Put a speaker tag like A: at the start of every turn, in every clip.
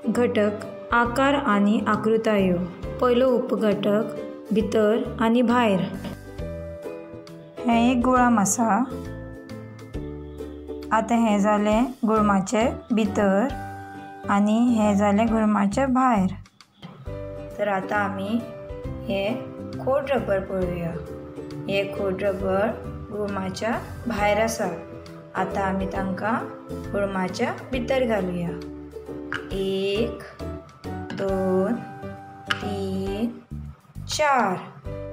A: घटक आकार आणि आकृतायो। पयलो उपघटक भितर आणि भायर। हें एक गुळाम आसा। आतां हें जालें गुळमाचे भितर आणि हें जालें गुळमाचे भायर। तर आतां आमी हें खोड रबर पळोवया। हें खोड रबर गुळमाच्या भायर आसा। आतां आमी तांकां गुळमाच्या भितर घालुया। 1 2 3 4।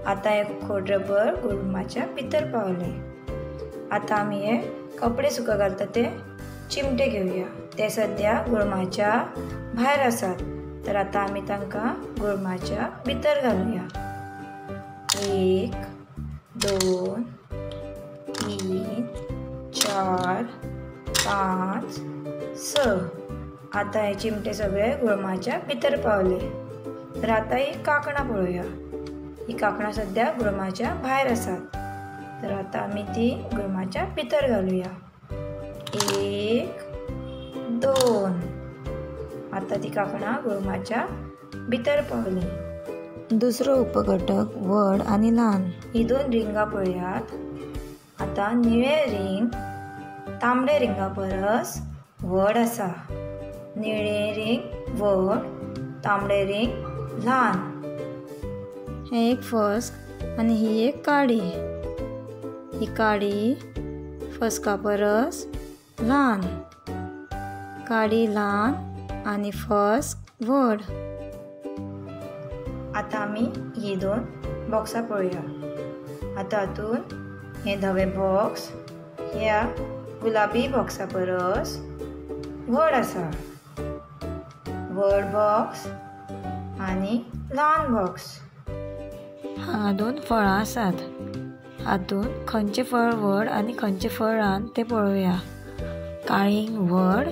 A: आतां हें खोड रबर गुळमाच्या भितर पावलें। आतां आमी हे कपडे सुका घालता ते चिमटे घेवया। ते सद्या गुळमाच्या भायर आसात। तर आतां आमी तांकां गुळमाच्या भितर घालुया। 1 2 3 4 5 6। आतां हे चिमटे सगळे गुळमाच्या भितर पावले। तर आतां ही कांकणां पळोवया। ही कांकणां सद्या गुळमाच्या भायर आसात। तर आतां आमी ती गुळमाच्या भितर घालुया। 1 2। आतां ती कांकणां गुळमाच्या भितर पावली। दुसरो उपघटक व्हड आणि ल्हान। ही दोन रिंगां पळयात। आतां निळें रिंग तांबडे रिंगा परस व्हड आसा। निळें रिंग व्हड, तांबडें रिंग ल्हान। हें एक फस्क आणि ही एक काडी। ही काडी फस्का परस ल्हान। काडी ल्हान आणि फस्क व्हड। आतां आमी ही दोन बॉक्सां पळोवया। आतां हातून हें धवें बॉक्स ह्या गुलाबी बॉक्सा परस व्हड आसा। व्हड बॉक्स आणि ल्हान बॉक्स। हांगा दोन फळां आसात। हातून खंयचें फळ व्हड आणि खंयचें फळ ल्हान तें पळोवया। काळिंग व्हड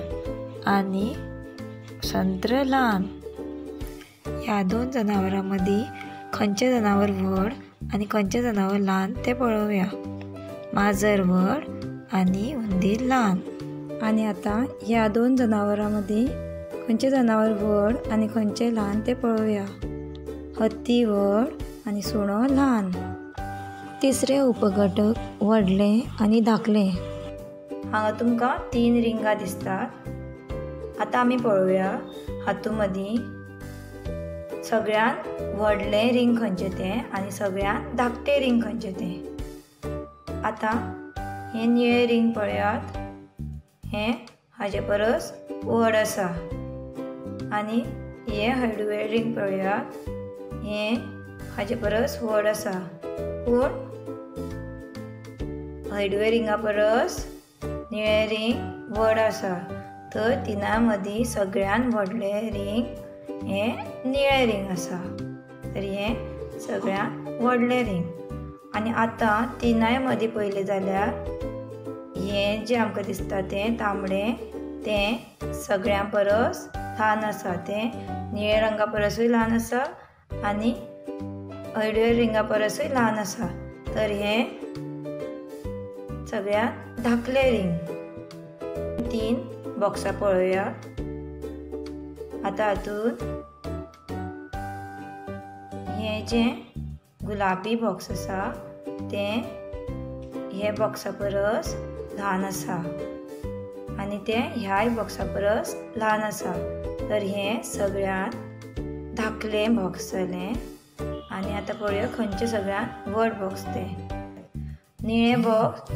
A: आणि संत्र ल्हान। ह्या दोन जनावरां मदीं खंयचें जनावर व्हड आणि खंयचें जनावर ल्हान तें पळोवया। माजर व्हड आणि हुंदीर ल्हान। आणि आतां ह्या दोन जनावरां मदीं खंयचें जनावर व्हड आणि खंयचें ल्हान तें पळोवया। हत्ती व्हड आणि सुणो ल्हान। तिसरें उपघटक व्हडलें आणि धाकलें। हांगा तुमकां 3 रिंगां दिसतात। आतां आमी पळोवया हातूं मदीं सगळ्यान व्हडलें रिंग खंयचें तें आणि सगळ्यान धाकटें रिंग खंयचें तें। आतां हें निळें रिंग पळयात। हें हाचे परस व्हड आसा। आणि हें हळडुवें रिंग पळयात। हें हाचे परस व्हड आसा। पूण हळडुवें रिंगा परस निळें रिंग व्हड आसा। तर तिनां मदीं सगळ्यान व्हडलें रिंग हें निळें रिंग आसा। तर हें सगळ्यान व्हडलें रिंग। आनी आतां तिनाय मदीं पयलें जाल्यार हें जें आमकां दिसता तें तांबडें तें सगळ्यां परस ल्हान आसा। तें निळ्या रंगा परसूय ल्हान आसा आनी हळडुवें रिंगा परसूय ल्हान आसा। तर हें सगळ्यात धाकलें रिंग। 3 बॉक्सां पळोवया। आतां हातून हें जें गुलाबी बॉक्स आसा तें हे बॉक्सा परस ल्हान आसा आनी तें ह्याय बॉक्सा परस ल्हान आसा। तर हें सगळ्यात धाकलें बॉक्स जालें। आनी आतां पळोवया खंयचें सगळ्यात व्हड बॉक्स तें। निळें बॉक्स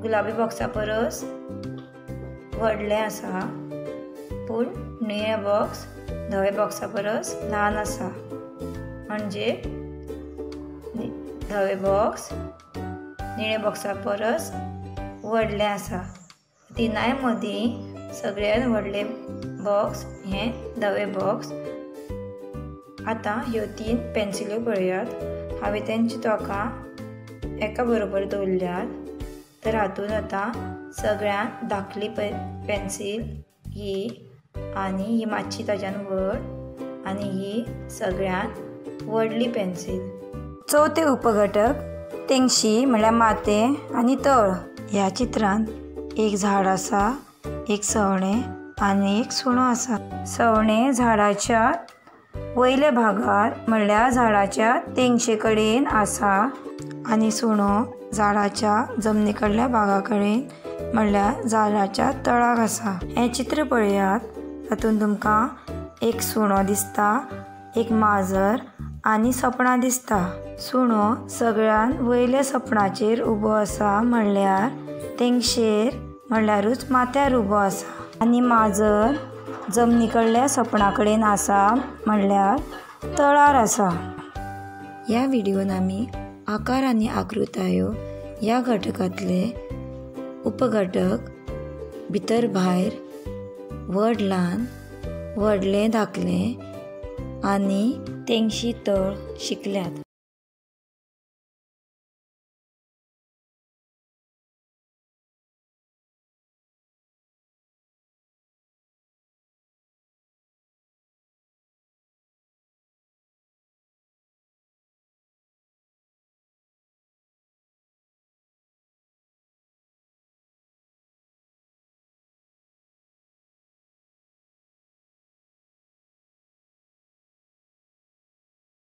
A: गुलाबी बॉक्सा परस व्हडलें आसा। पूण निळें बॉक्स धवे बॉक्सा परस ल्हान आसा। म्हणजे धवे बॉक्स निळें बॉक्सा परस व्हडलें आसा। तिनाय मदीं सगळ्यान व्हडलें बॉक्स हें धवें बॉक्स। आतां ह्यो 3 पेन्सिल्यो पळयात। हांवें तेंची तोकां एका बरोबर दवरल्यात। तर हातून आतां सगळ्यात धाकली पेन्सील ही आनी ही मातशी ताच्यान व्हड आनी ही सगळ्यात व्हडली पेन्सील। चवथे उपघटक तेंगशी म्हळ्यार मातें आनी तळ। ह्या चित्रांत एक झाड आसा, एक सवणें आनी एक सुणो आसा. सवणें झाडाच्या वयल्या भागार म्हणल्यार झाडाच्या तेंगशे कडेन आसा आनी सुणो झाडाच्या जमनी कडल्या भागा कडेन म्हणल्यार झाडाच्या तळाक आसा. हें चित्र पळयात. तातूंत तुमकां एक सुणो दिसता, एक माजर आनी सपणां दिसता. सुणो सगळ्यान वयल्या सपणाचेर उबो आसा म्हणल्यार तेंगशेर म्हणल्यारूच माथ्यार उबो आसा. आनी माजर जमनी कडल्या सपणा कडेन आसा म्हणल्यार तळार आसा. ह्या व्हिडिओन आमी आकार आनी आकृतायो ह्या घटकांतले उपघटक भितर भायर, व्हड ल्हान, व्हडलें धाकलें आनी तेंगशी तळ शिकल्यात.